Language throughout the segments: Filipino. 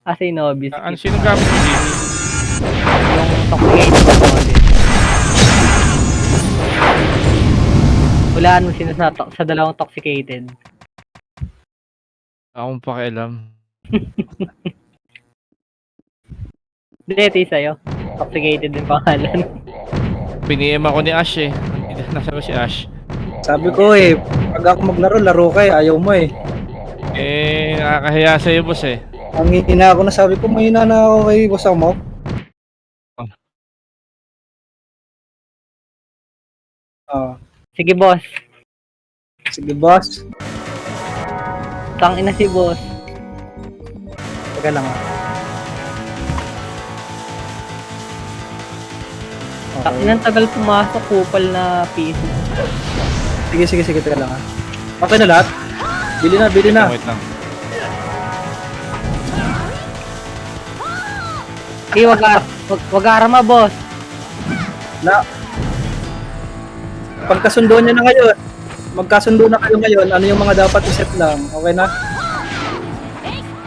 Kasi Nobis. Ano, sinong gamit mo, Jimmy? Yung toxicated na solid. Hulaan mo sino sa dalawang toxicated. Akong pakialam. Hindi, ito yung sa'yo. Toxicated yung pangalan. Piniem ako ni Ash eh. Nasa ba si Ash? Sabi ko eh, pag ako maglaro, laro ka eh, ayaw mo eh. Eh, nakakahiya sa'yo, boss eh. Ang hina ako na sabi ko, mahina na ako kay Boss Amok. Ah, Sige, boss. sige boss. Tangina si boss. Teka lang ah. Tangina tagal pumasok, kupal na piso. Sige, teka lang ah. Okay na lahat? Bili na. Wait lang. Sige, wag arama, boss. Na. Pagkasundo niya na ngayon. Magkasundo na kayo ngayon, ano yung mga dapat i-set lang? Okay na?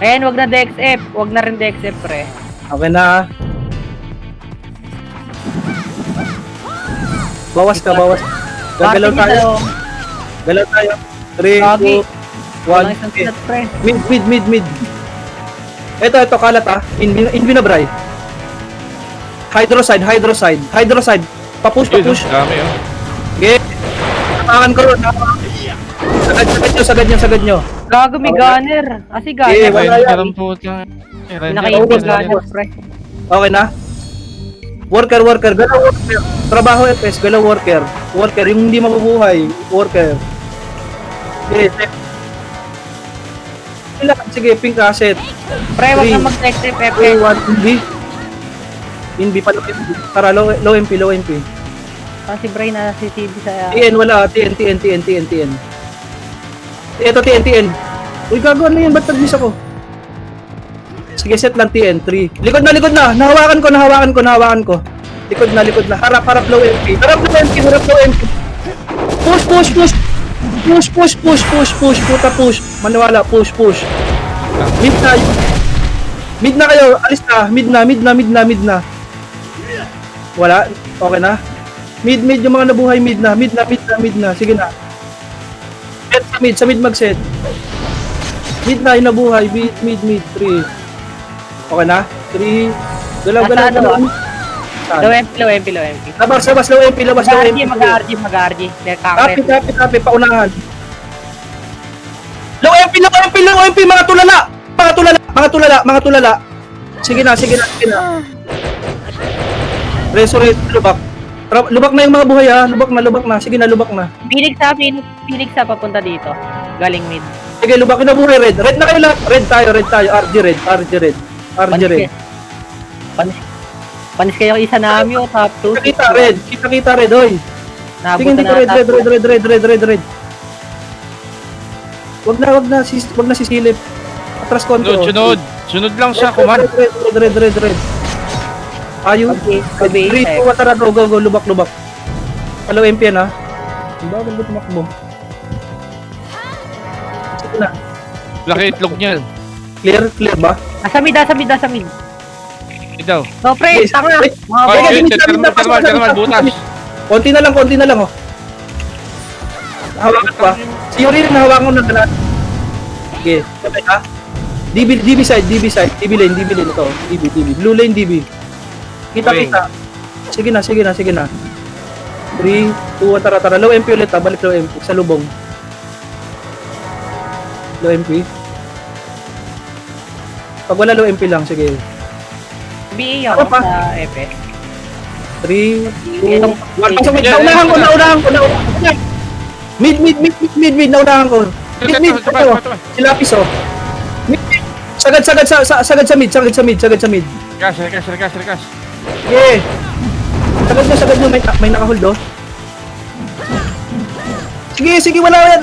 Ayan, wag na DXF. Wag na rin DXF, pre. Okay na ah. Bawas ka. Gagalaw Party tayo. nito. Galaw tayo. 3, Gagi. 2, Walang 1. isang sinat, pre. Mid. Ito, kalat ah. Invinabray. Hydroside. Papush. Dami oh. Okay. Tapakan ko ron. Sagad nyo. Gago, may gunner. Si Eh, gunner. wala yan. Alam po ito. Pinakaibig gunner, pre. Okay na? Worker. Galaw worker. Trabaho FS, galaw worker. Worker, yung hindi mabubuhay. Worker. Okay, sige, pink asset. Pre, wag Three. na mag-DXF, FF. 1 Invi pa low MP. Tara, low MP. Kasi Bray na si TV sa... TN, wala. TN. Ito, TN. Uy, gago, ano yan? Ba't nag-miss ako? Sige, set lang TN. 3. Likod na. Nahawakan ko. Likod na. Harap low MP. Harap low MP. Push. Puta, push. Maniwala, push. Mid na kayo. Alis na. Mid na. Wala. Okay na. Mid yung mga nabuhay. Mid na. Sige na. Set sa mid mag-set. Mid na yung nabuhay. Mid. 3. Okay na? 3. Galaw. Low MP. Labas, low MP. Mag-RG. Copy, paunahan. Low MP, mga tulala. Sige na. Reso, lubak. Lubak na yung mga buhay ha. Lubak na. Sige na, lubak na. Phoenix sa papunta dito. Galing mid. Sige, lubakin na buhay, red. Red na kayo lahat. Red tayo. RG red. Panis kayo isa namin o top 2. Kita red, hoy. Tingin dito, red. Wag na sisilip. Atras konti. Sunod lang siya, command. Red. Ayun. Okay. 3, 2, tara, go, lubak. Hello, MP yan ha. Ang bagal ba tumakbo? Sige na. Laki itlog niyan. Clear ba? Sa mid. Ikaw. No, pre, tanga. Thermal, butas. Konti na lang oh. Hawakan pa. Si Yuri rin hawakan ko na lahat. Sige, okay ha? DB side. DB lane ito. DB. Blue lane DB. Kita. Sige na. 3, 2, tara. Low MP ulit ha. Balik low MP. Sa lubong. Low MP. Pag wala low MP lang, sige. BA ako Ano pa? sa FF. 3, 2, 1. Pasok mid. Naunahan ko. Mid. Naunahan ko. Mid. Si Lapis oh. Mid. Sagad sa mid. Rekas. Yeah. Sagad nyo. May nakahold oh. Sige, wala yan.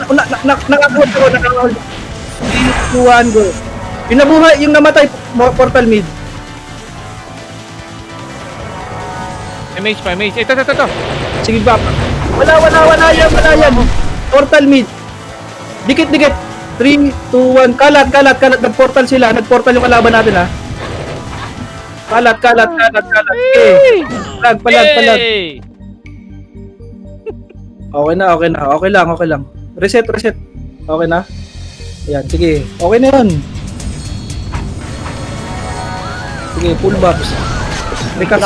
Nakahold ako. 3, 2, 1, go. Yung nabuhay, yung namatay, portal mid. May mage. Ito. Sige, baba. Wala yan. Portal mid. Dikit. 3, 2, 1. Kalat. Nag-portal sila. Nag-portal yung kalaban natin ha. Kalat. Sige. Palag. Yay! Okay na. Okay lang. Reset. Okay na. Ayan, sige. Okay na yun. Sige, full box. Rikas.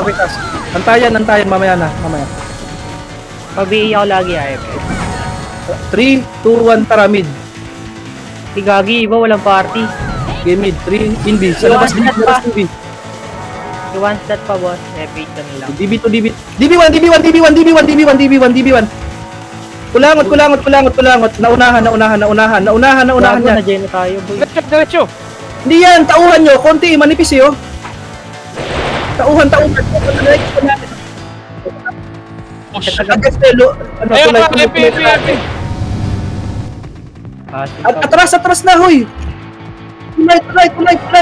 Antayan. Mamaya. Pag-BA ako lagi, AFK. 3, 2, 1, tara mid. Si Gagi, iba walang party. Game mid. 3, in B. Sa labas Iwan, labas in B. Si one shot pa, boss. Epic na lang. DB2, DB1. Kulangot. Naunahan Gago yan. na Jenny tayo, boy. Diretso! Hindi yan, tauhan nyo. Konti, manipis eh, oh. Tauhan. Oh, shit. Agastelo. Ano, Ayun pa, tulay. FP. At atras na, hoy.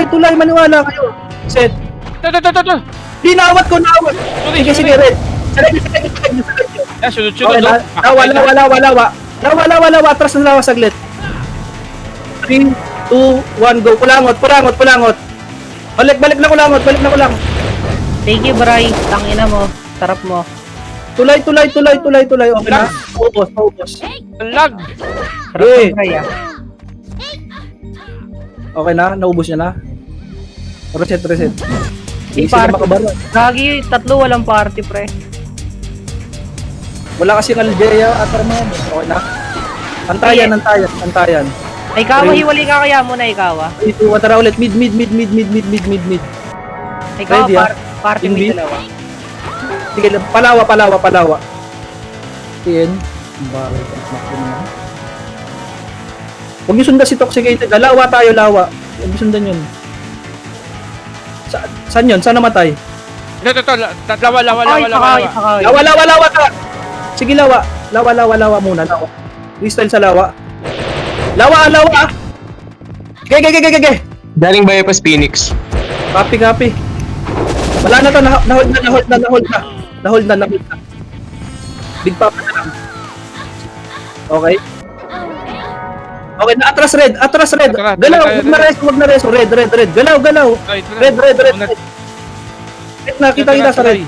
Tulay, maniwala kayo. Set. Ito. Di nawat ko. Sige, red. Sarap nyo. Sunod-sunod. Okay, lawa. Atras na lawa saglit. 3, 2, 1, go. Kulangot. Balik na kulangot. Thank you, Bray. Tangina mo. Sarap mo. Tulay. Okay na. Paubos. Lag! Sarap Eh. ng Bray, ah. Okay na, naubos niya na. Reset. Hindi party. sila makabaro. Gagi, tatlo walang party, pre. Wala kasi ng Algeria at Armand. Okay na. Antayan. Ay, Kawa, hiwalay ka kaya muna, Ikawa. Ito, tara ulit. Mid. Ay, Kawa, Ready, ah? party mo Hindi. yung dalawa. Sige, palawa. Yan. Bakit? Huwag niyo sundan si Toxicated. Lawa tayo. Huwag niyo sundan yun. Saan yun? Saan namatay? Ito. Lawa. Lawa ta! Sige, lawa muna. Freestyle sa lawa. Lawa! Ge! Daling bypass Phoenix. Copy. Wala na to, na-hold na. Big papa na lang. Okay, na-atras red. Galaw, wag na reso. Red. Galaw. Red. Red na, kita sa red.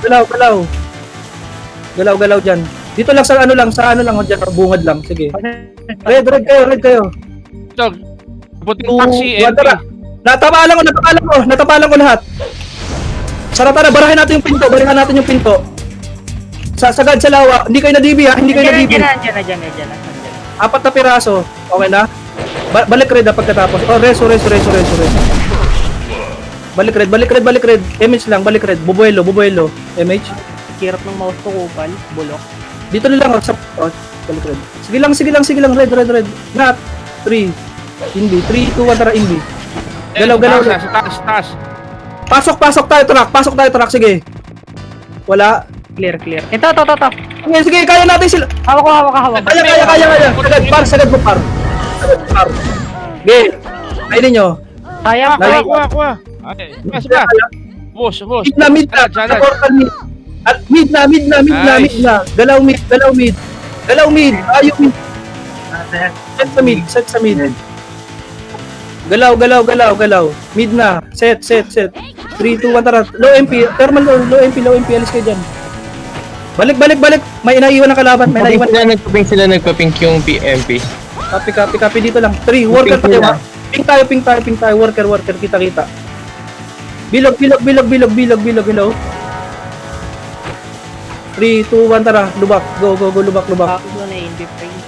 Galaw dyan. Dito lang sa ano lang, dyan, bungad lang. Sige. Red kayo. Ito. Puting taxi, Two, one, tara. Natapalan ko lahat. Tara, barahin natin yung pinto. Sagad sa lawa, hindi kayo na-DB ha, Diyan na. 4 na piraso, okay na? Balik red pagkatapos. Oh, reso. Balik red. MH lang, balik red. Bubuelo. MH. Hirap ng mouse ko, kupal. Bulok. Dito na lang, balik red. Sige lang, red. Not. 3. Hindi. 3, 2, 1, tara, hindi. Galaw. Sa taas. Pasok tayo, truck. Sige. Wala. Clear. Ito. Sige, kaya natin sila. Hawak. Kaya. Sagad mo, par. Okay. Kainin nyo. Sayang, Kuha. Okay. Sige. Boss. Mid na. Challenge. Supportan mid. At mid na. Galaw mid. Ayaw mid. Set sa mid. Galaw. Mid na. Set. 3, 2, 1, tara. Low MP. Thermal low MP. Alis kayo dyan. Balik. May inaiwan ng kalaban. Nagpaping yung PMP. Copy dito lang. 3, worker tayo. Ping tayo. Worker. Kita. Bilog. Hello. 3, 2, 1, tara. Lubak. Go. Lubak. Bakit mo na hindi frame?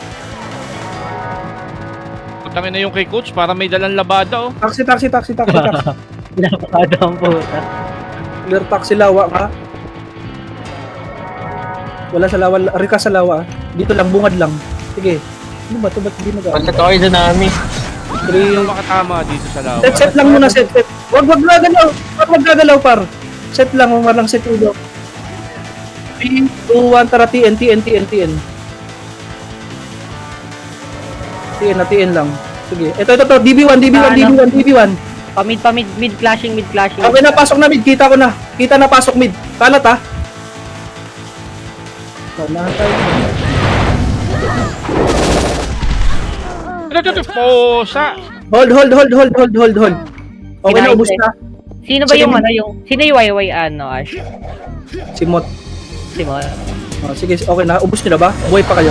Putangin na yung kay coach para may dalang labada, oh. Taxi. Napakada ang puta. Clear taxi lawa ka. Wala sa lawa. Rika sa lawa. Dito lang. Bungad lang. Sige. Ano ba ito? Ba't hindi mag-aano? Pagkat ako sa namin. Yung makatama dito sa lawa. Set lang muna. Set. Wag gagalaw, par. Set lang. Walang set ulo. 3, 2, 1, tara. TN. TN lang. Sige. Ito. DB1. Mid clashing. Okay na, pasok na mid. Kita na pasok mid. Kalat ha. Ito. Posa. Hold. Okay na, ubus na. Sino ba Sige, yung mid. ano, sino yung YY ano, Ash? Simot. Simon. Oh, sige, okay na. Ubus nyo na ba? Buhay pa kayo.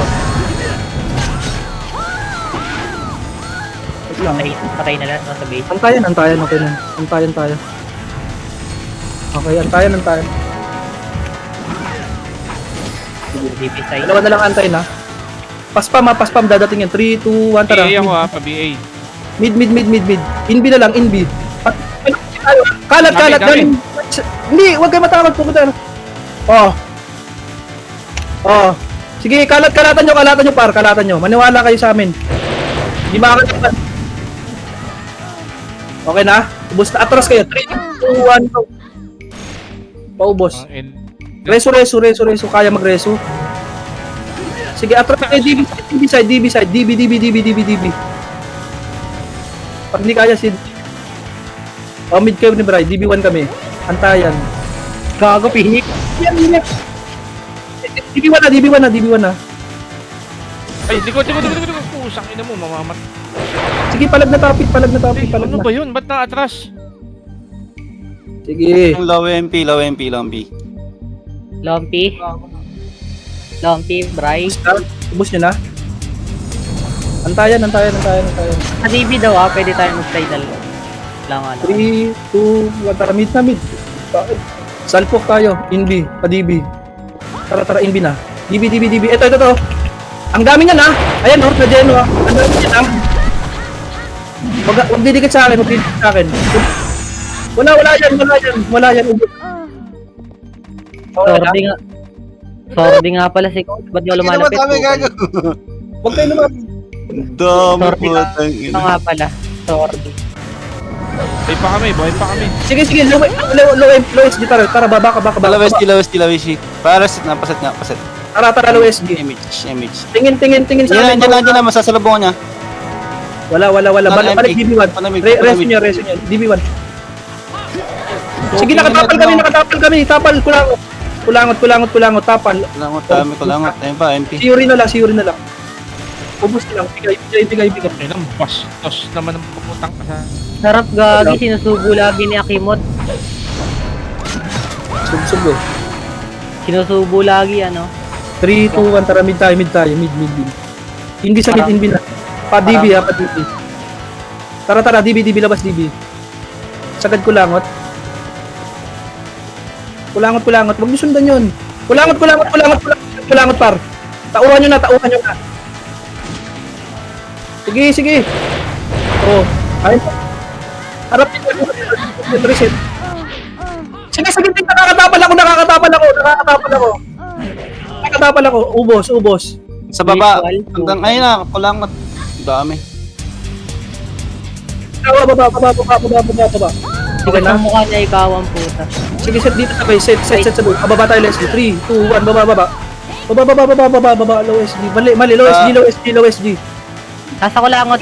Wait lang. Patay na lang, nasa base. Antayan. Okay na. Antayan tayo. Okay, antayan. DP side. Dalawa na lang antayin ha. Paspam, dadating yan. 3, 2, 1, tara. BA ako pa-BA. Mid. Inbi na lang, inbi. Kalat. Kami. Galing. Hindi, huwag kayo matawag. Pupunta. Oh. Sige, kalatan nyo, par. Kalatan nyo. Maniwala kayo sa amin. Hindi makakalipan. Okay na? Ubus na. Atras kayo. 3, 2, 1, go. Paubos. Reso. Kaya magreso. Sige, atras kayo. DB side. DB. Pag hindi kaya si... mid kayo ni Bray. DB1 kami. Antayan. Gago, Phoenix. Yan. DB1 na. Ay, likod. Pusang ina mo, mamamat. Sige, palag na topic. Ano ba yun? Ba't na-atras? Sige. Low MP. Lumpy, Bry. Ubus nyo na. Antayan. Sa DB daw pwede tayo mag-slide lang ano. 3, 2, 1, tara mid. Bakit? Salpok tayo. Inbi, pa-DB. Tara, Inbi na. DB. Ito. Ang dami niyan ha. Ayan o, na Geno ha. Ang dami niyan ha. Huwag didikit sa akin. Wala yan. Ubus. Sordi nga pala si Coach. Ba't yung lumalapit? Huwag kayo naman. Dami Sorry, po. Tangin. Ito nga pala. Sordi. Buhay pa kami. Sige. Low SG. Tara, baba ka. Lawesti. Paras, napaset. Tara, low SG. Image. Tingin sa amin. Diyan lang, masasalubong niya. Wala. Balik DB1. Palamig. Reso nyo. DB1. Sige, nakatapal kami. Tapal, kulangot, tapal. Kulangot. Ayun pa, MP. Siyuri na lang. Ubus na lang. Bigay. Ay, nang bastos naman ang puputang ka sa... Sarap gagi, sinusubo lagi ni Akimot. Sub. Sinusubo lagi, ano. 3, 2, 1, tara, mid tayo. Mid. Inbi sa mid, inbi na. Pa-DB ha, pa-DB. Tara, DB, labas DB. Sagad kulangot. Kulangot. Huwag niyo sundan yun. Kulangot, par. Tauhan nyo na. Sige. Oh, ayun. Harap nyo. Reset. Sige, nakakatapal ako. Ubos. Sa baba. Visual. Hanggang ayun na, kulangot. Dami. Baba. Sige na. Mukha niya ikaw ang puta. Sige, set dito sabay. Set sabay. Bababa tayo, Leslie. 3, 2, 1, baba. Baba, low SG. Mali, low SG. Nasa kulangot.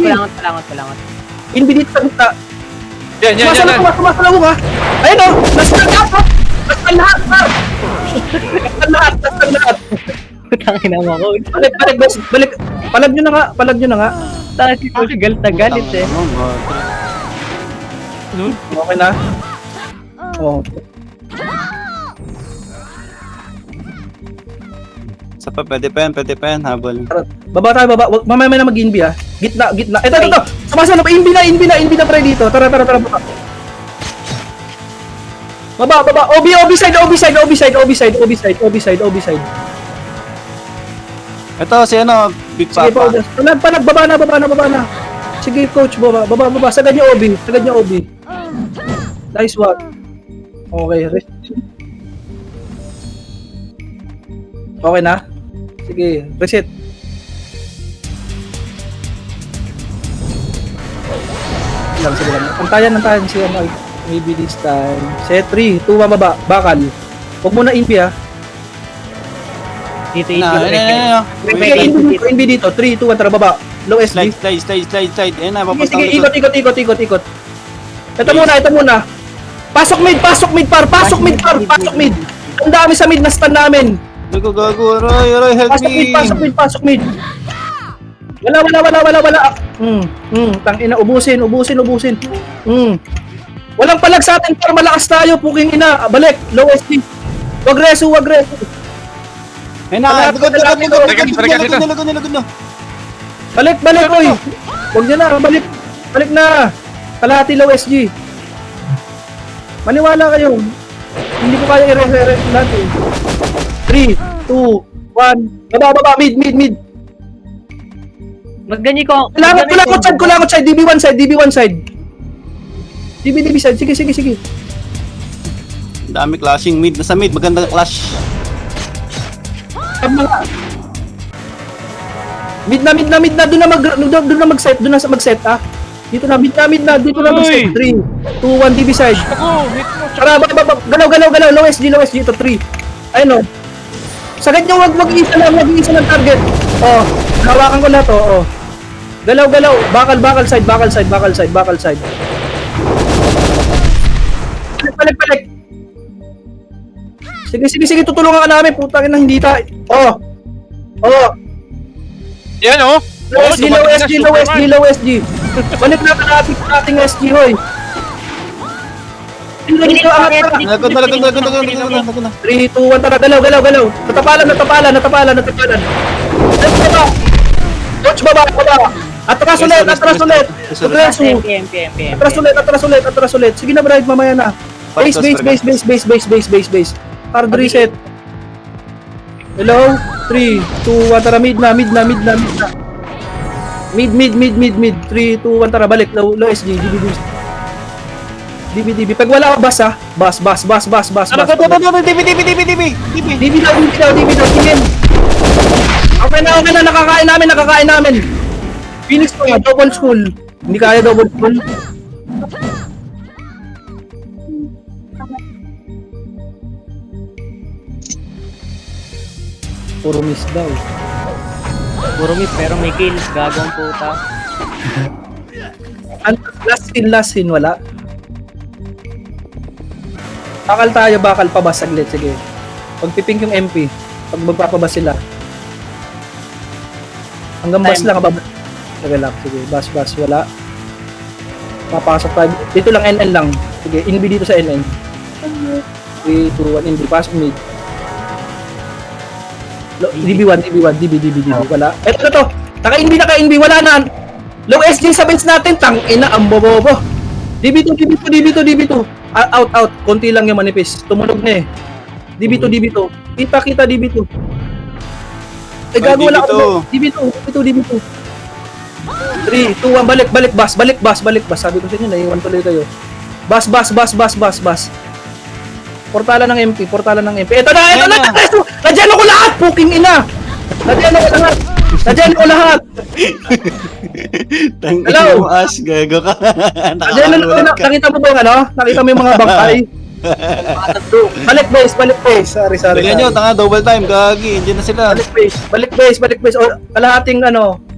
Inbi dito sa gitna. Yan. Sumasalabong ha. Ayun o, nasaan lahat. Putangin na mo. Balik. Palag nyo na nga. Tangin si Coach, galit na galit eh. Okay na? Oh. Sa pa, pwede pa yan, habol. Baba tayo. Mamaya na mag-inbi ha. Gitna. Ito. Sumasalabong. Inbi na pre dito. Tara. Baba. OB side. Ito, si Big Sige, Papa. palag, baba na. Sige, coach, baba. Sagad niyo OB. Nice one. Okay, rest. Okay na? Sige, reset. Sige lang. Antayan si maybe this time. Set 3, 2, baba. Bakal. Huwag mo na inpi ha. Dito Inbi dito. 3, 2, 1, tara baba. Low SD. Slide. Ayun na, papuntang Sige, likod. ikot. Ito muna. Pasok mid. Ang dami sa mid na stun namin. Gago. Roy, help me. Pasok mid. Wala. Tangina, ubusin. Walang palag sa atin para malakas tayo, puking ina. Ah, balik, low SD. Wag reso, wag reso. Ayun na, Wala, likod, wala, likod, likod, wala, likod, wala. likod, likod, likod, likod. Balik, balik, oy. Huwag niya na, balik. Balik na. Kalahati low SG. Maniwala kayo. Hindi ko kaya i-resurrect natin. 3, 2, 1. Baba, mid. Magganyi ko. Kulangot side, DB1 side. DB side, sige. Ang dami clashing mid. Nasa mid, magandang clash. Tama nga. Mid na, doon na mag-set, ah. Dito na mag-set. 3, 2, 1, DB side. Ako, hit mo. Tara, galaw, low SG, ito 3. Ayun o. Sagad nyo, wag isa ng target. Oh, hawakan ko lahat, oh. Galaw, bakal side. Balik. Sige, tutulungan ka namin, putang ina, hindi tayo. Oh. Yan oh. Low SG. Balik natin ating SG, hoy. Dito, angat ka. Lagod na. 3, 2, 1, tara, galaw. Natapalan. Coach, baba. Atras ulit. Atras ulit. Sige na, Bride, mamaya na. Base. Hard reset. Hello? 3, 2, 1, tara, mid na. Mid. 3, 2, 1, tara, balik. Low SG, DB. Pag wala ka, bas ha. Bas. DB daw, tingin. Okay na, nakakain namin. Phoenix ko nga, double school. Hindi kaya double school. Puro miss daw. Puro miss pero may kills. Gagawang puta. Last scene, wala. Bakal pabas saglit, sige. Pagpipink yung MP, pag magpapabas sila. Hanggang bas lang, babas. Sige, bas, wala. Papasok tayo. Dito lang, NN lang. Sige, NB dito sa NN. 3, 2, 1, NB, pasok mid. DB1, wala. Eto na to. Naka-NB, wala na. Low SG sa bench natin, tangina, ang bobobo. DB2. Out. Konti lang yung manipis. Tumunog na eh. DB2. Kita DB2. Eh, gago wala ako. DB2. 3, 2, 1, balik. Bas. Sabi ko sa inyo, naiwan tuloy kayo. Bas. Portala ng MP. Ito na! Nadyan ako lahat! Puking ina! Nadyan ako lahat! Hello? Mo, Ash, gago ka. Nakita mo ba yung ano? Nakita mo yung mga bangkay? Balik base. Sorry. Bigyan nyo, tanga, double time, gagi. Hindi na sila. Balik base. O, kalahating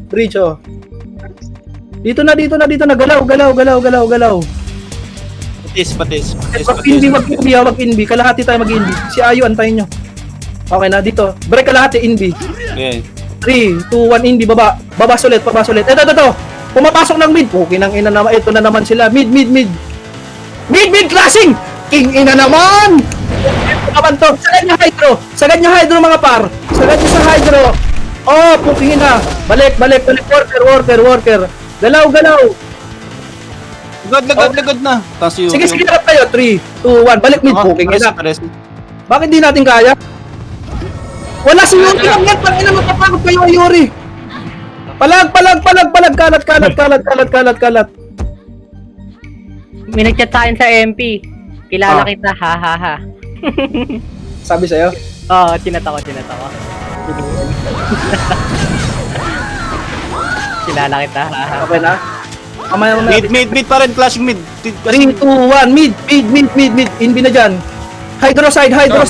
bridge, oh. Dito na. Galaw. Patis. Wag inbi. Kalahati tayo mag-inbi. Si Ayo, antayin nyo. Okay na, dito. Break kalahati, inbi. Okay. 3, 2, 1, inbi, baba. Babas ulit. Ito. Pumapasok ng mid. Okay, nang ina naman. Ito na naman sila. Mid. Mid, clashing! King ina naman! Ito naman to. Sagad nyo hydro, mga par. Sagad nyo sa hydro. Oh, puking ina. Balik. Worker. Galaw. Lagod na. Sige, harap kayo. 3, 2, 1. Balik mid. Puking ina. Bakit di natin kaya? Wala si Yuri lang yan. Pag ina, matapagod kayo, Yuri. Palag. Kalat. May nag-chat sa akin sa MP. Kilala kita, ha. Sabi sa'yo? Oo, tinata ko. Kilala kita, ha. Okay na? Mamaya na. Mid pa rin, clashing mid. 3, 2, 1. Mid. Inbi na dyan. Hydro side. Hydro.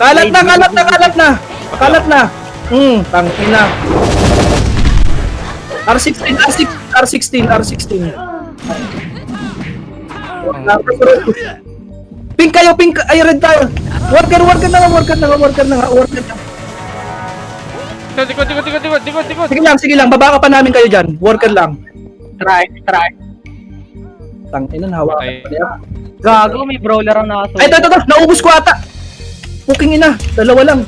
Kalat na. Tangina. R16. Pink kayo. Ay, red tayo. Worker na. Tikot. Sige lang. Babaka pa namin kayo dyan. Worker lang. Try. Tang ina, hawakan Okay. pa niya. Gago, may brawler ang nakasunod. Ay, ito, naubos ko ata. Puking ina, dalawa lang.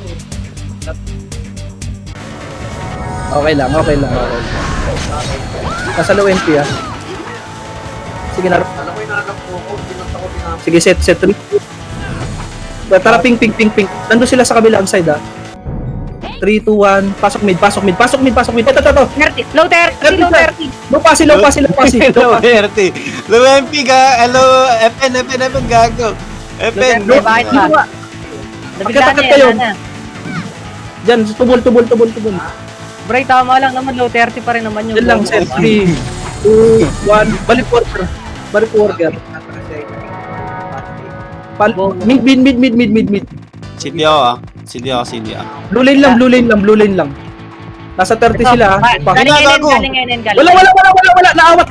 Okay lang. Nasa low MP ah. Sige na. Sige, set 3. Tara, ping. Nandun sila sa kabilang side ah. 3, 2, 1. Pasok mid. Ito. Low 30, low 30. Low pass. Low 30. Low MP ka. Hello, FN, gago. FN. Low 30, bakit ba? Nabiglaan Pagkatakat niya, kayo. yan na. Diyan, tubol. Bray, tama lang naman, low 30 pa rin naman yung Diyan lang, goal. set 3, 2, 1. Balik worker. Mid. CD ako. Blue lane lang. Nasa 30 sila. ah. Pa- Galing NN. Wala. Naawat.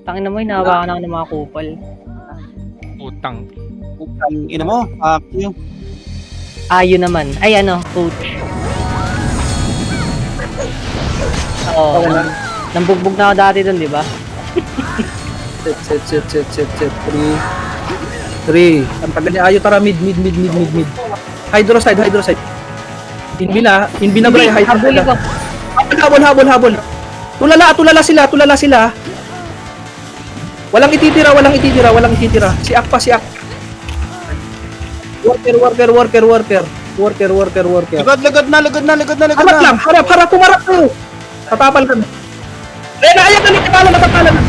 Tangin na mo, hinahawakan ako ng mga kupal. Putang. Ina mo. You. Ayun naman. Ay, ano, coach. Oo. Okay na. Nambugbog na ako dati dun, di ba? Set. 3. Ang tagal niya. Ayo, tara, mid. Hydro side. Inbi na bro, hydro Habulin ko. side. Habol. Tulala sila. Walang ititira. Si Ak. Worker. Lugod na. Harap, pumarap kayo. Tatapal ka na. Ayan na, natapala na.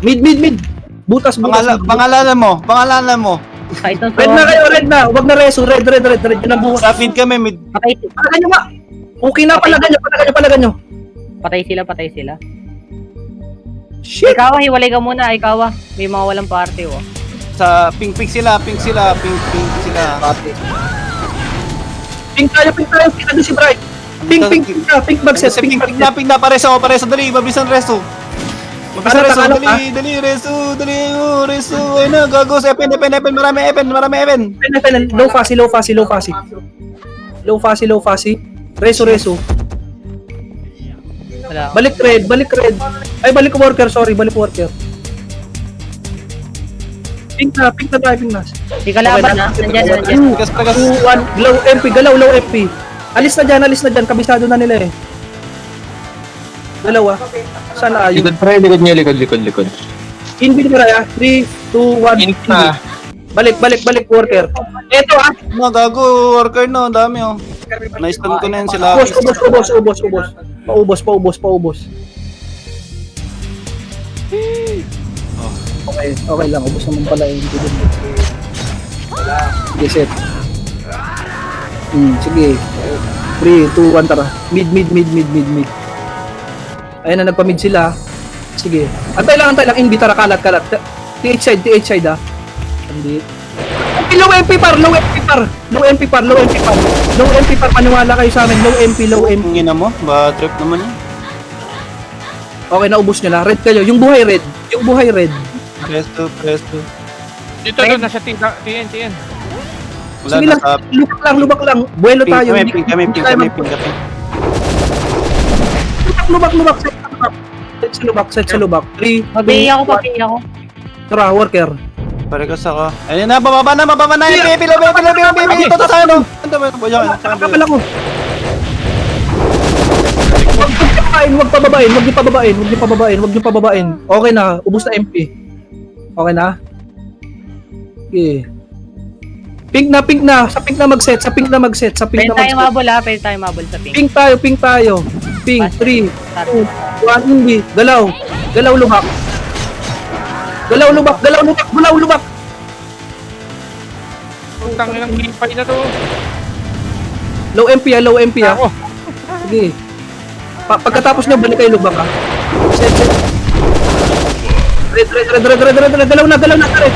Mid. Butas. Pangalanan mo. Kahit nung Red na kayo, red na. Huwag na reso, red. Yun ang bukas. Sa feed kami, mid. Palagan nyo nga. Okay na, palagan nyo. Patay sila. Shit. Ikaw, hiwalay ka muna, ikaw. May mga walang party, oh. Sa pink sila. Ping tayo. Kita doon si Bright. Ping bagset. Pink na. Pareso. Dali, mabilisan reso. Dali, reso. Ayun na, gagos. Epen. Marami epen. Low fasi. Reso. Wala. Balik red. Ay, balik worker. Pink na tayo. Di kalaban, ha? Nandyan. Pragas. 2, 1. Low MP. Galaw, low MP. Alis na dyan. Kabisado na nila eh. Dalawa. Sana ayun. Likod niya, likod. Inbid mo raya. 3, 2, 1. Init na. Balik, worker. Eto ah. Mga gago, worker no, dami oh. Na-stun ko na yun sila. Ubos. Paubos. Okay lang. Ubos naman pala yung video. Sige, set. Sige. 3, 2, 1, tara. Mid. Ayun na, nagpa-mid sila. Sige. Antay lang. Inbi, tara, kalat. TH side ah. Hindi. Low MP par. Maniwala kayo sa amin. Low MP. Ang ina mo, ba trip naman yun. Okay, naubos nyo na. Red kayo. Yung buhay red. Presto. Dito nasa TN. Wala Sige na lang. sa Lubak lang. Buelo tayo. pink kami. Set sa lubak. 3, Papi ako. Tara, worker. Pare ka saka. Ayun na, mababa na. Pila. Ito tayo no. Ito ba? Kapal ako. Huwag pababain. Okay na, ubos na MP. Okay na? Okay. Pink na. Sa pink na mag-set. Pwede tayo mabol, ha? Pwede tayo mabol sa pink. Pink tayo. Pink, 3, 2, 1, hindi. Galaw lubak. Putang ilang hipay na to. Low MP ah. Ako. Sige. Pagkatapos nyo, balik kayo lubak ah. Set. Red. Galaw na, red.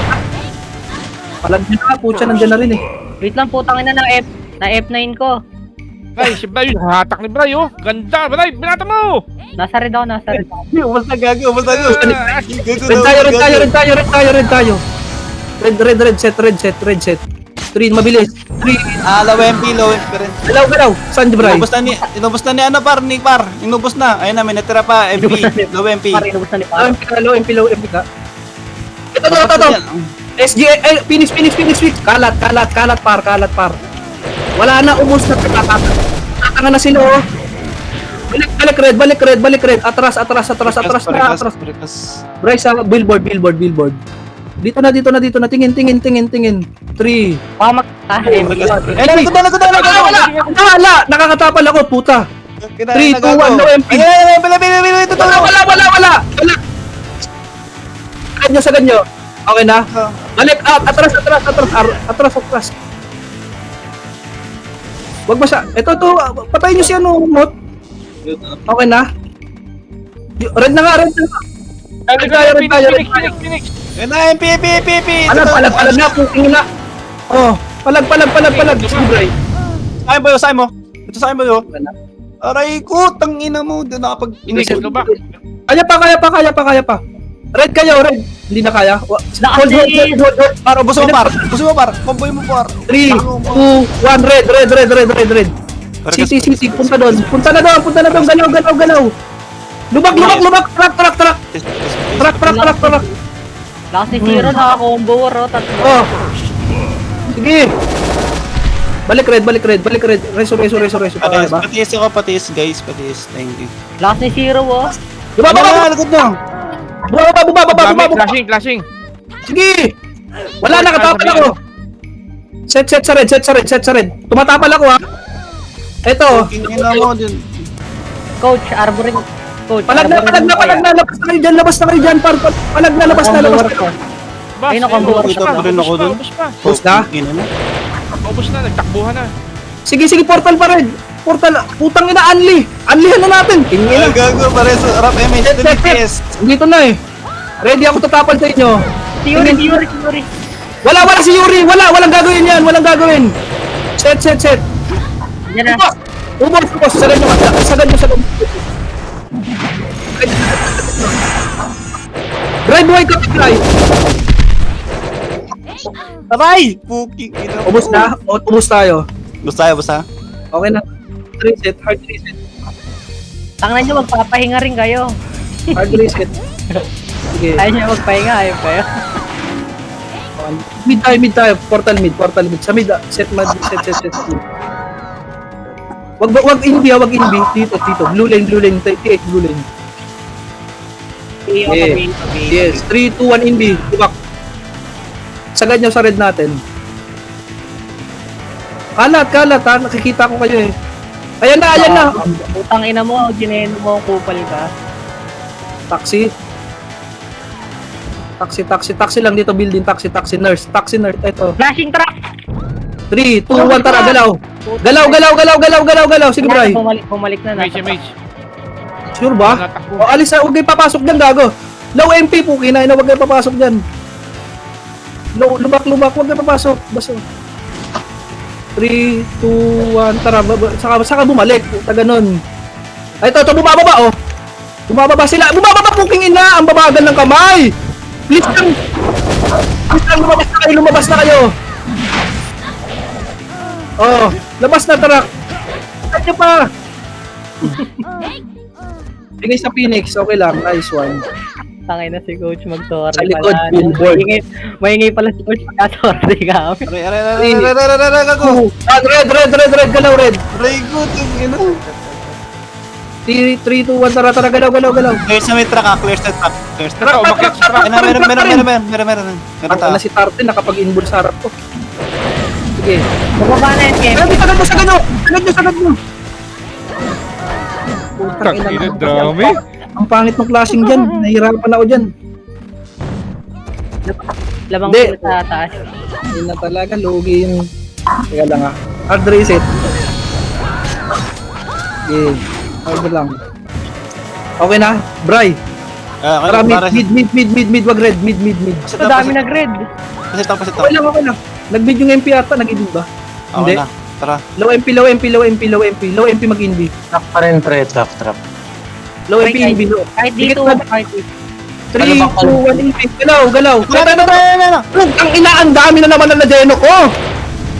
Palag nyo na, putya, nandyan na rin eh. Wait lang, putang ina ng F9 ko. Bray, si Bray, hatak ni Bray, oh. Ganda, Bray, binata mo! Nasa red ako. Ubus na gago. Red tayo. Red, set. 3, mabilis. 3, Low MP pa rin. galaw. Saan, Bray? Inubos na ni ano par, ni par. Inubos na. Ayun na, may natira pa. MP, low MP. Pare, inubos na ni Low Par. MP ka. Ito. SG, finish. Kalat, par. Wala na, ubos na. Tatanga na sila, oh. Balik red. Atras. Bryce, billboard. Dito na. Tingin. 3. Wala. Nakakatapal ako, puta. 3, 2, 1, no MP. Wala. Sagad nyo. Okay na? Balik, atras. Wag ba siya? Ito, patayin nyo si ano, Mot. Okay na? Red na nga. Red tayo. Phoenix. Ayun na, MP. Palag na, puting na. Oh, palag. Sige, Bray. Saan mo? Ito saan mo yun? Aray ko, tangina mo. Doon nakapag... Phoenix, ano ba? Kaya pa. Red kayo, red. Hindi na kaya. Hold. Par, buso mo par. Comboy mo par. 3, 2, 1, red. City, punta na doon. Galaw. Lubak. Track. Lakas ni Zero, naka-combo war, oh. Tatlo. Oh. Sige. Balik red. Reso. Patiis guys. Thank you. Lakas ni Zero, oh. Baba. Lagod na. Baba. Flashing. Sige. Wala, nakatapal ako. Set sa red. Tumatapal ako, ha. Ito. Tingina mo din. Coach, arboring. Coach, Palag na. Labas na kayo dyan, par. Palag na, labas na. Ayun, nakambo. Ubus pa. Ubus na? Ubus na, nagtakbuhan na. Sige, portal pa rin. Putang ina, Unlihan na natin. Ay, gago, pare sa rap MH to DPS. Dito na eh. Ready ako tatapal sa inyo. Theory. Wala si Yuri. Walang gagawin yan. Set. Yan na. Ubos. Sagad nyo. Drive away ka, drive. Aray! Puking ina. Ubos tayo. Basta. Okay na. Hard reset. Tangnan nyo, magpapahinga rin kayo. Hard reset. Sige. Ayaw nyo magpahinga, ayaw kayo. Mid tayo. Portal mid. Sa mid, set. Wag inbi. Dito. Blue lane. T8 blue lane. Yes. 3, 2, 1 inbi. Tubak. Sagad nyo sa red natin. Kalat ha. Nakikita ko kayo eh. Ayan na. Putang ina mo, gineno mo, kupal ka. Taxi lang dito, building. Taxi nurse. Ito. Flashing truck! 3, 2, 1, tara, galaw. Sige, Bray. Bumalik na. Mage. Sure ba? O, alis na, huwag kayo papasok dyan, gago. Low MP po, kinain na, huwag kayo papasok dyan. Lubak, huwag kayo papasok. Basta. 3, 2, 1, tara, saka bumalik. Puta, ganun. Ay, ito, bumababa, oh. Bumababa sila. Bumababa, puking ina. Ang babagal ng kamay. Please lang, lumabas na kayo. Oh, labas na, tara. Kaya pa. Bigay sa Phoenix, okay lang. Nice one. Tangay na si Coach mag-sorry Sa likod, pala. billboard. Maingay pala si Coach pagka-sorry kami. Aray, gago. Red, galaw, red. Aray ko, tingina. 3, 2, 1, tara, galaw. Clear sa may truck ha, clear sa truck. Tara, umakyat sa truck. Meron Ang tao. na si Tarte, nakapag-inbol sa harap ko. Sige. Bumaba na yung game. Ready, sagad mo. Putang ina Tangina, naman. dami. Ang pangit ng clashing dyan. Nahihirapan ako dyan. Labang Hindi. sila sa taas. Hindi na talaga, lugi yung... Teka lang ha. Hard reset. Okay. Hard lang. Okay na, Bray. Tara, mid, wag red. Mid. Ito dami nag-red. Pasit ako. Okay lang. Nag-mid yung MP ata, nag-inbid ba? Okay na, tara. Low MP mag-inbi. Truck pa rin, pre. Truck. Low MP inbi. Kahit dito, kahit dito. 3, 2, 1 inbi. Galaw. Tara. Ang ina, ang dami na naman na Deno ko.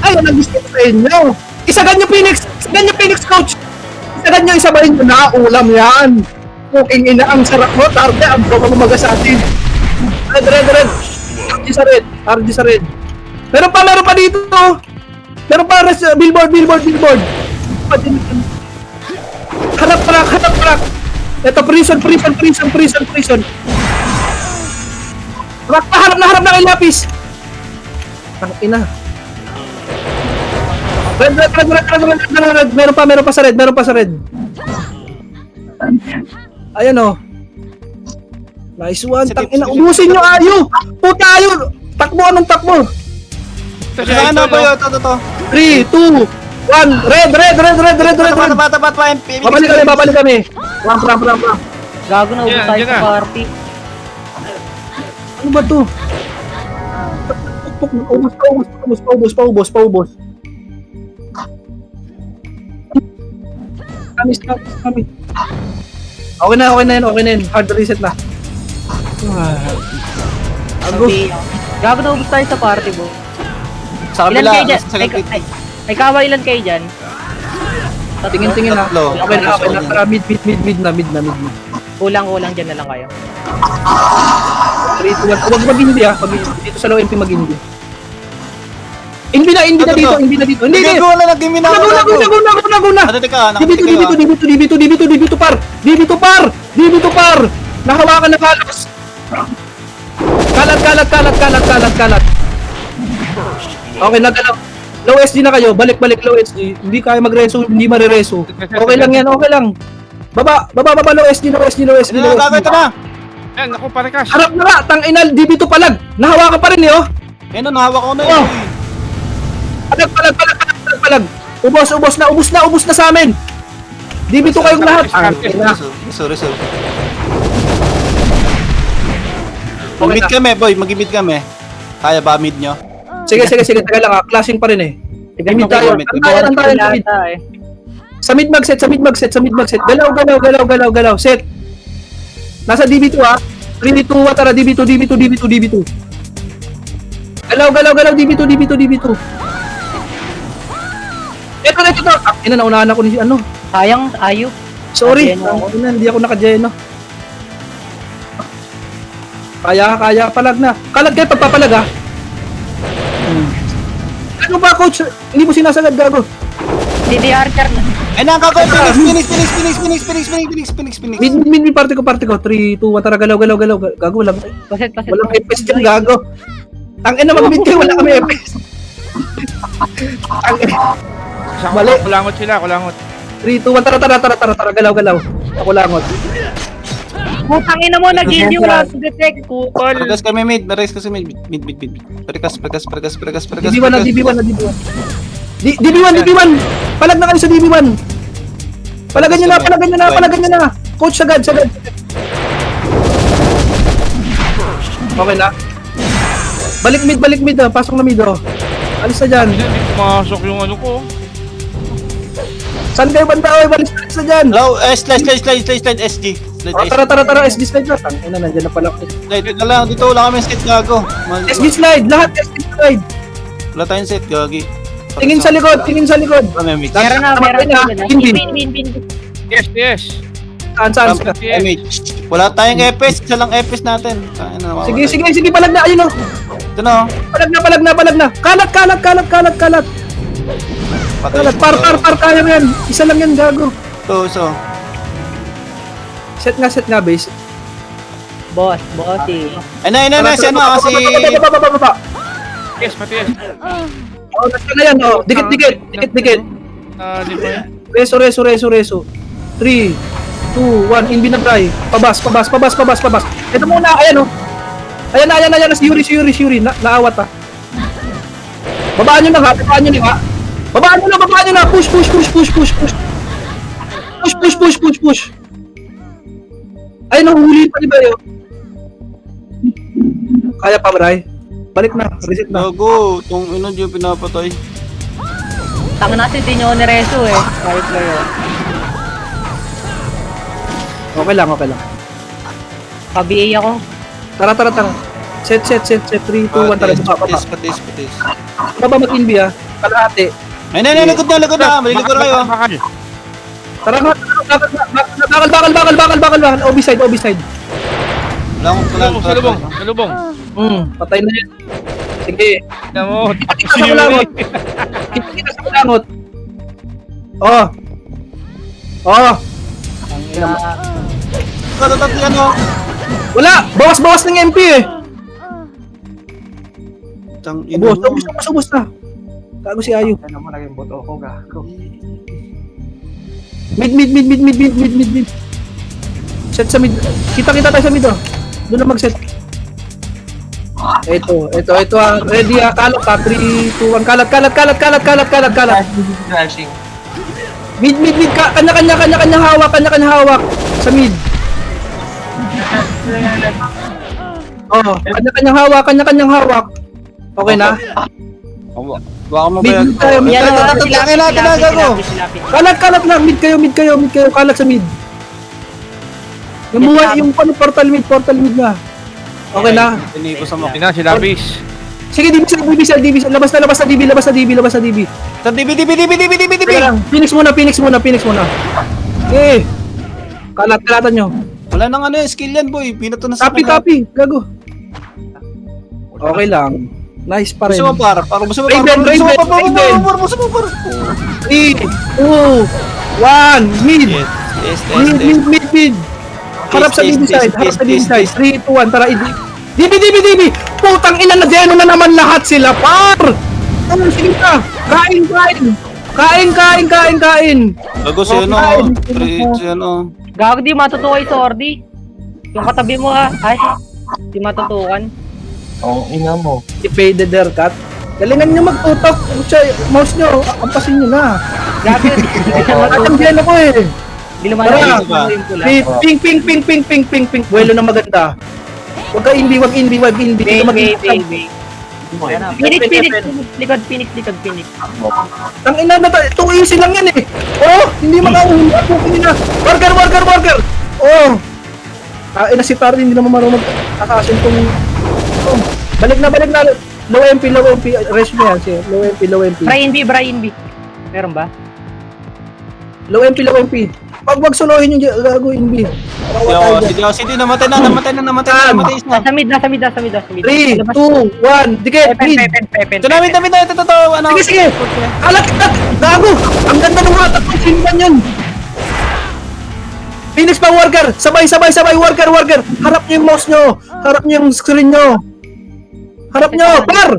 Ayun ang gusto ko sa inyo. Isagan nyo Phoenix, coach. Isagan nyo, isabahin nyo na, ulam yan. Cooking ina, ang sarap mo, tarde, ang pamamaga sa atin. Red. RG sa red. Meron pa dito. Meron pa, billboard. Hanap parak. Ito, prison. Harap na kay Lapis. Ang ina. Red. Meron pa sa red. Ayan o. Nice one. Tang ina, ubusin nyo ayo. Puta ayo. Anong takbo? Saan na ba yun? Ito. 3, 2, 1. Red. Tapat pa, MP. Babalik kami. Ram. Gago na, ubus Yan, tayo yan sa na. party. Ano ba to? Paubos. Kami. Okay na yan. Hard reset na. Sabi, gago na, ubus tayo sa party, bro. Sa Ilan kabila. kayo dyan? Sa kabila. Ay, kawa, ilan kayo dyan? Tingin na. Tatlo. Okay na. Tara, mid na. Kulang dyan na lang kayo. 3, 2, 1. Huwag mag-hindi ah. Dito sa low MP mag-hindi. Hindi na dito. Hindi. Gago na, nag-game na. Naguna. Ano, teka, Dibito par. Nahawakan na kalas. Kalat. Okay, nagalaw. Low SD na kayo. Balik low SD. Hindi kaya mag-reso, hindi marireso. Okay lang yan, okay lang. Baba, low SD. Ito na, gago, ito na. Yan, ako parikas. Harap na nga, tang-inal, dibito palag. Nahawakan pa rin eh, oh. Ayun, nahawak ko na Oh. yun. Palag. Ubos na sa amin. Dibito kayong lahat. Sorry. Mag-mid kami, boy. Mag-mid kami. Kaya ba mid nyo? Sige, taga lang ah. Clashing pa rin eh. Mid tayo. Antayan. Sa mid mag-set. Galaw. Set. Nasa DB2 ah. 3, 2, 1, tara. DB2. Galaw. DB2. Ito. Ina, naunahan ako ni ano. Sayang, ayo. Sorry. Nakajeno ako. Hindi ako nakajeno. Kaya, palag na. Kalag kayo pagpapalag ah. Ano ba, coach? Hindi mo sinasagad, gago. DDR char na. Ay, nakakaw. Phoenix. Mid, parte ko. 3, 2, 1, tara, galaw. Gago, walang Paset. FPS dyan, gago. Ang ina, mag-mid kayo, wala kami FPS. Mali. Kulangot sila. 3, 2, 1, tara, galaw. Ako langot. Putang ina mo, nag-in yung wala to detect. Kukol. Pergas kami mid. Pergas kasi mid. Pergas. DB1 na. DB1. Palag na kayo sa DB1. Palagan nyo na. Coach, sagad. Okay na. Balik mid ah. Pasok na mid oh. Alis na dyan. Hindi pumasok yung ano ko. Saan kayo banda? Oy, balik na dyan. Hello, slide SG. Oh, tara, SD slide na. Tangina, nandiyan na pala. Slide na lang. Dito wala kami set, gago. SD slide, lahat SD slide. Wala tayong set, gagi. Tingin sa likod. Kami mid. Meron na. Bin. Yes. Saan? MH. Wala tayong FPS. Isa lang FPS natin. Sige, palag na. Ayun oh. Ito na. Palag na. Kalat. Par, kaya mo yan. Isa lang yan, gago. So. Set nga, base. Bossy. Ay na, si ano kasi... Baba. Yes, pati yes. Oh, nasa na yan, oh. Dikit. Di ba yan? Reso. 3, 2, 1, in binabray. Pabas. Ito muna, ayan oh. Ayan na, si Yuri. Naawat ah. Babaan nyo na. Push. Ay, nahuli pa di ba yun? Kaya pa, Bray? Balik na, reset na. Gago. Itong ino yung pinapatay. Tanga natin, di nyo nireso eh. Kahit ba yun. Okay lang. Pa-BA ako. Tara. Set. 3, 2, 1, tara. Baba. Patis. Baba mag-inbi ah. kalahati. Ay, likod na. Malilikod na kayo. Bakal. Tara nga, bakal. OB side. Wala akong Salubong. Patay na yan. Sige. Tignan mo. Kita sa kulangot. Kita sa kulangot. Oh. Tatati ano. Wala! Bawas ng MP eh. Tang ino. Ubus na. Gago si Ayu. Ano mo naging boto ko, gago. Mid. Set sa mid. Kita tayo sa mid oh. Doon na mag-set. Ito ah. Ready ah. Kalat pa. 3, 2, 1. Kalat. Crashing. Mid. Kanya-kanya hawak. Sa mid. Oh, kanya-kanyang hawak. Okay na? Baka Mid tayo, mid tayo. Kalat lang. Mid kayo. Kalat sa mid. Namuhay yung portal mid na. Okay na? Tiniko sa mga. Ina, si Labis. Sige, DB. Labas na DB. Sa DB. Teka lang. Phoenix muna. Eh. Kalatan nyo. Wala nang ano skill yan, boy. Pinato na sa Tapi. Gago. Okay lang. Nice pa rin. Gusto mo par. Gusto mo Raven. 3, 2, 1. Mid. Yes. Mid. Harap sa DB side. 3, 2, 1. Tara, DB. Putang ina na deno na naman lahat sila, par. Sige na. Kain. Bago si ano. 3, si ano. Gago, di matutukoy sa Ordi. Yung katabi mo ay, di matutukan. Ina mo. I-faded haircut. Galingan nyo magtutok. Mouse nyo, ampasin nyo na. Gago, di Atanggihan ako eh. lumalabas yung pula. Ping. Buwelo na maganda. Huwag ka hindi. Dito mag-instant. Phoenix. Likod. Tangina na tayo. Itong easy lang yan eh. Oh, hindi makauhuli. Worker. Oh. Ina si Tari, hindi naman marunong mag-assassin tong... Oh. Balik na. Low MP. Rest mo yan siya. Low MP. Brian B. Meron ba? Low MP. Wag solohin yung gago NB. Hindi namatay na. Nasa mid. 3, 2, 1. Dikit. Mid. Pepen. Ito namin, ito, ano. Sige. Alat. Gago. Ang ganda ng hatak ng sinban yun. Phoenix pa worker. Sabay. Worker. Harap niyo yung mouse nyo. Harap niyo yung screen nyo. Harap nyo. Par.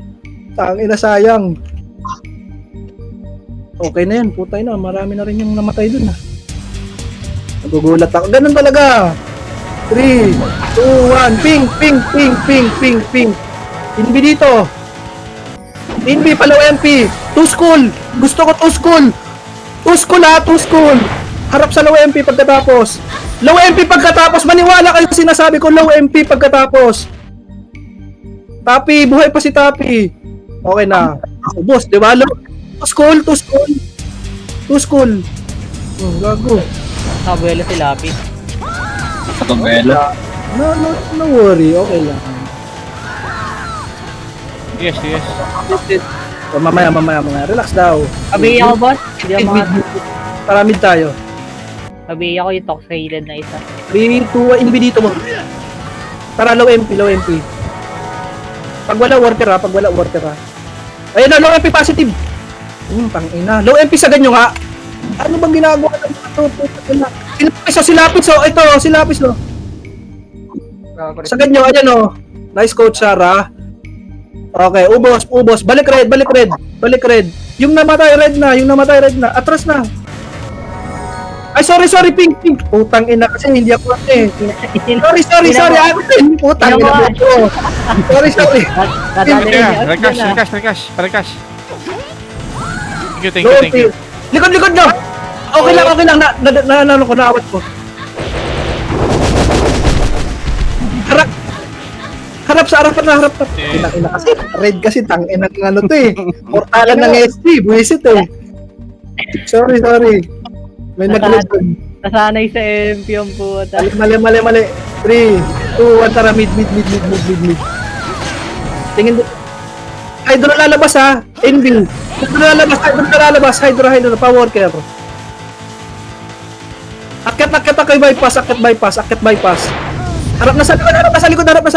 Tangina sayang. Okay na yan. Putay na. Marami na rin yung namatay dun. Nagugulat ako. Ganun talaga. 3, 2, 1. Ping. Inbi dito. Inbi, palaw MP. To school. Gusto ko to school. To school. Harap sa low MP pagkatapos. Low MP pagkatapos. Maniwala kayo sinasabi ko. Low MP pagkatapos. Tapi. Buhay pa si Tapi. Okay na. Ubos, di ba? To school. Gago. Abuelo si Lapis. No worry. Okay lang. Yes. Oh, mamaya. Relax daw. Kabihi ako, boss. Hindi ako mga... Tara, mid tayo. Kabihi ako yung toxilated na isa. 3, 2, 1. Inbi dito mo. Tara, low MP. Pag wala worker ha. Ayun na, low MP positive. Tangina. Low MP sa ganyo nga. Ano bang ginagawa ng ito? Si Lapis. Sa ganyo, ayan o. Nice coach, Sarah. Okay, ubos. Balik red. Yung namatay red na. Atras na. Ay, sorry, pink. Putang ina kasi hindi ako eh. Sorry. Putang ina mo. Sorry. Recash. Thank you. Likod nyo. Okay lang. Naano ko, naawat ko. Harap sa harapan na. Ina kasi. Red kasi tangina ng ano to eh. Portalan ng SG. Buwisit eh. Sorry. May nag-red doon. Nasanay sa MP yung puta. Mali. 3, 2, 1, tara mid. Tingin Hydro lalabas ha. Envy. Hydro lalabas. Hydro. Power care. Akit bypass. Harap na sa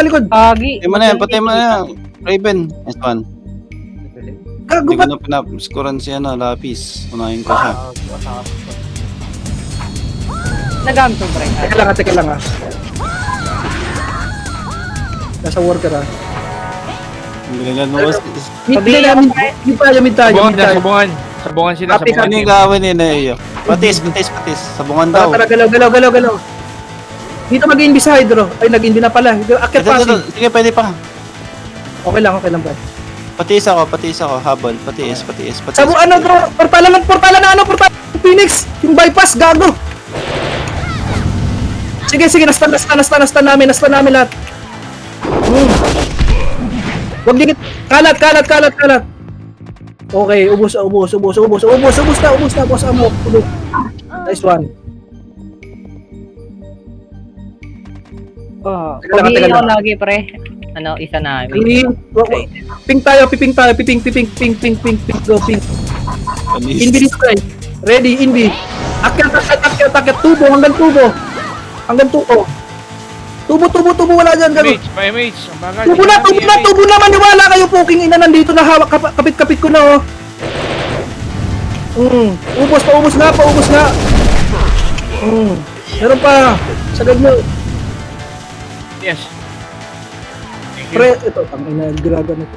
likod. Agi. Patay mo na yan, patay mo na yan. Raven. Nice one. Gago Hindi ba? ko na pinap-scorean si Lapis. Unahin ko siya. Nagamit mo, pre. Teka lang ha. Nasa worker ha. Hindi nila nuwas. Mid tayo. Sabungan sila, Happy, Ano sabungan. yung gawin ni Neo? Patis. Sabungan daw. Tara, galaw. Dito mag-inbi sa Hydro. Ay, nag-inbi na pala. Akit pa. Sige, pwede pa. Okay lang, bro. Patis ako. Habol. Patis. Sabu, bro? Portalan na, Phoenix. Yung bypass, gago. Sige, nastan namin lahat. Huwag dikit. Kalat. Okay, ubos na, boss amo. Nice one. Teka lang. Pag-iiyaw lagi, pre. Isa na. Ping tayo, piping. Go, ping. Inbi dito, guys. Ready, inbi. Akyat. Tubo, hanggang tubo. Tubo, wala dyan, gago. Mage. Ang bagal. Tubo na, maniwala kayo, poking ina, nandito na hawak, kapit ko na, oh. Paubos nga. Meron pa, sagad mo. Yes. Thank you. Pre, ito, tangina, graga na ito.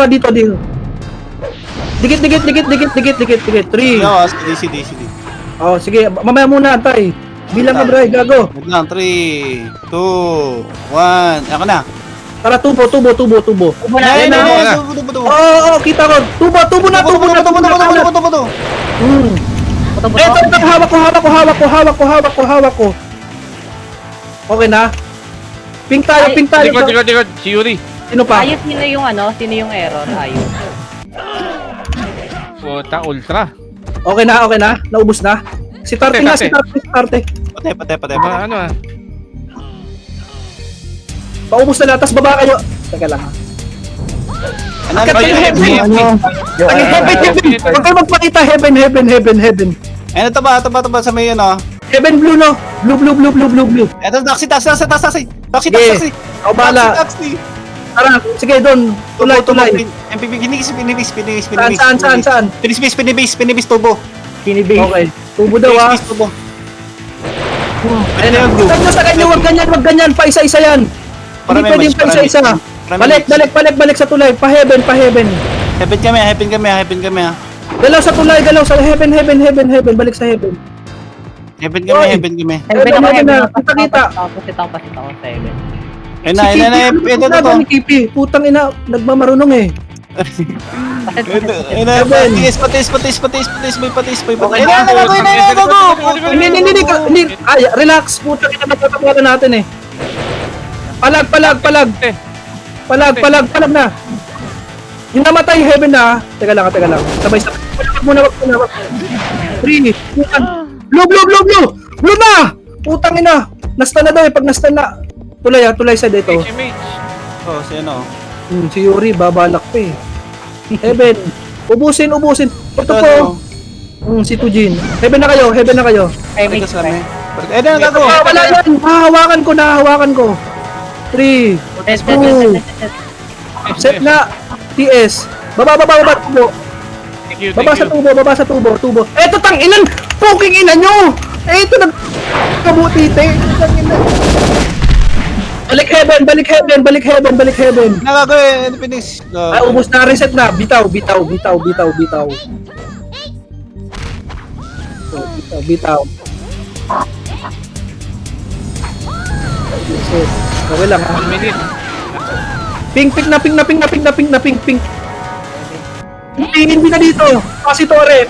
Dito. Dikit. 3. Ano, CD. Oh, sige, mamaya muna, antay. Bilang ka, bray, gago. Wait lang, 3, 2, 1. Ako na. Tara, tubo. Tubo na. Ayun na. Tubo. Oo, kita ko. Tubo na. Tubo. Ito, hawak ko. Okay na? Ping tayo. Likod. Si Yuri. Sino pa? Ayos, sino yung error? Ayos. Puta, ultra. Okay na? Naubos na? Si Tarte. Patay. Ano ah? Paubos na lahat, tas baba kayo. Teka lang ha. Ano? Heaven. Huwag kayo magpakita. Heaven. Ano taba sa may ano? Heaven blue, no? Blue. Eto, taxi. Taxi. Ako bahala. Taxi. Tara, sige doon. Tulay. Saan? Pinibis tubo. Kinibig. Okay. Tubo daw ha. Pinibis tubo. Ayun na. Huwag na sa ganyan, wag ganyan. Pa isa-isa yan. Hindi pwedeng pa isa-isa. Balik sa tulay. Pa-heaven. Happen kami ha. Galaw sa tulay, sa heaven. Balik sa heaven. Happen kami. Heaven na. Kita. Tapos ito ako sa heaven. Ayun na, ito to. Ni Kipi. Putang ina, nagmamarunong eh. Ayun na, patis, may patis. Okay. Ayun na, go. Hindi. Ay, relax. Putang ina, natatapuan natin eh. Palag na. Yung namatay, heaven na. Teka lang. Sabay. Wag muna. 3, 2, 1. Blue na! Putang ina. Nasta na daw eh. Pag nasta na. Tulay sa dito. Si Mage. Oh, si ano? Si Yuri, babalak pa eh. Heaven. Ubusin. Ito po. Si Tujin. Heaven na kayo. Ay, may Ito sa amin. Ayun na, gago. Wala yan. Nahahawakan ko. 3. Set na. TS. Baba, tubo. Thank you. Baba sa tubo. Eto tang inan. Puking ina nyo. Eto kabutite. Balik heaven. Nagago eh, finish. Ay, ubos na, reset na. Bitaw. Reset. Okay lang ha. 1 minute. Ping. Hindi na dito. Pasitore.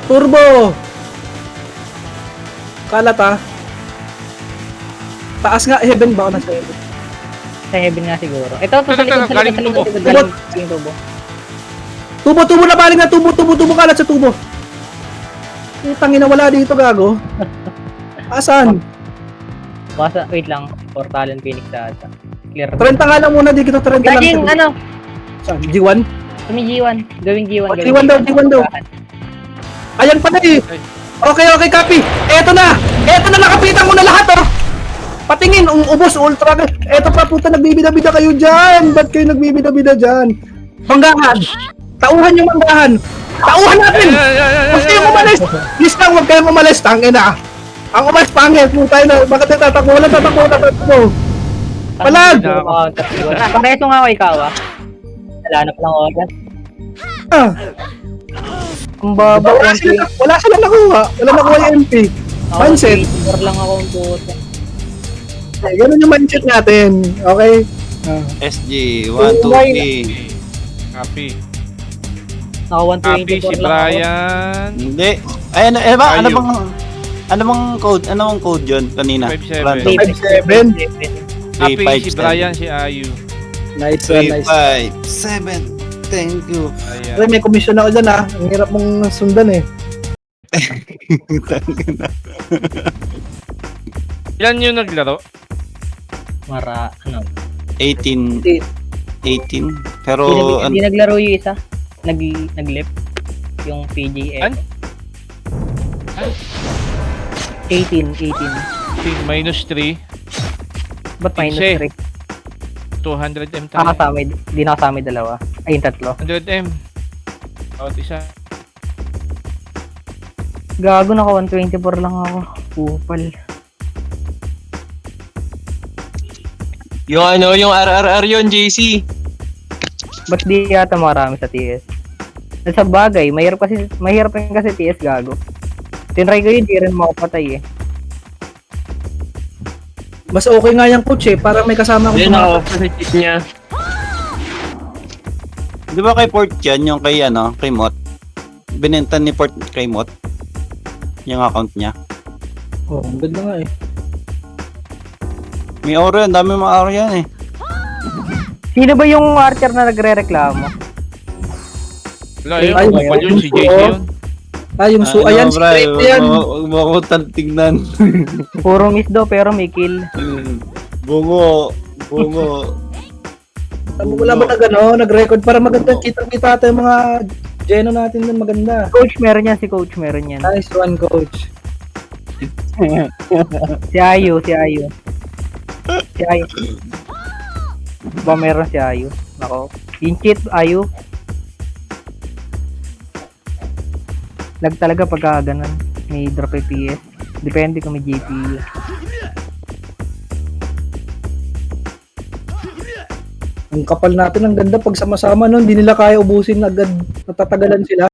Turbo. Kalat ha. Taas nga, heaven ba? Nasa heaven. Sa heaven nga siguro. Ito, sa likod. galing tubo. Galing tubo. Tubo na baling na tubo kalat sa tubo. Putang ina, wala dito gago. Asan? Basta, wait lang. Portalan Phoenix sa ata. Clear. 30 nga lang muna, di kita 30 lang. Gaging, ano? Saan? G1? Kami G1. Gawing G1. Oh, G1 daw, G1 daw. Ayan pala eh. Okay, copy. Eto na, nakapitan mo na lahat oh. Patingin, ubos, ultra. Eto pa, puta, nagbibida-bida kayo dyan. Ba't kayo nagbibida-bida dyan? Manggahan. Tauhan yung manggahan. Tauhan natin. Huwag kayong umalis. Please lang, huwag kayong umalis. Tangin na. Ang umalis, pangit. Puta na. Bakit tayo tatakbo? Walang tatakbo. Palag! Pareso nga ako ikaw ah. Wala na palang oras. Ah, Ang baba. wala sila nakuha. Wala nakuha yung MP. Mindset. Or lang ako ang puta. Eh, ganun yung mindset natin. Okay? Ah. SG, 1, 2, 3. Copy. Naka Copy 124 si lang ako. Brian. Hindi. Ay, ba? Ayu. Ano bang code? Ano bang code yun kanina? 5-7. Random. 5-7. Copy si 3-5-7. Brian, si Ayu. Nice one, nice. 3, 5, 7. Thank you. Ayan. Ay, may commission ako dyan ah. Ang hirap mong sundan eh. Ilan yung naglaro? Ano? 18. 18. Pero, Hindi naglaro yung isa. Nag-lip. Yung PGF. An? 18. Minus 3. Ba't minus Pinse. 3? 200M tayo. Hindi nakasama yung dalawa. Ay, yung tatlo. 100M. Bawat isa. Gago, naka 124 lang ako. Kupal. Yung ano, yung RRR yun, JC. Ba't di yata marami sa TS? Sa bagay, mahirap rin kasi TS gago. Tinry ko yun, di rin makapatay eh. Mas okay nga yung coach eh, para may kasama akong Yan ako tumakas. sa cheat niya. di ba kay Port yan? Yung kay, kay Mot? Binenta ni Port kay Mot? Yung account niya. Oh, ang ganda nga eh. May aura yan. Dami mga aura yan eh. Sino ba yung archer na nagre-reklamo? Wala, yun. Ay, Kupal yun. Si JC yun. Ah, yung ayan, straight yan. Huwag mo ako tignan. Puro miss daw pero may kill. Bungo. Wala ba nag-record para maganda kita-kita tayo mga geno natin dun maganda. Coach meron yan, si coach meron yan. Nice one, coach. Si Ayu. Ba meron si Ayu? Nako. Yung cheat, Ayu. Lag talaga pagka ganun. May drop FPS. Depende kung may GPU. Ang kapal natin, ang ganda pag sama-sama nun, hindi nila kaya ubusin agad, natatagalan sila.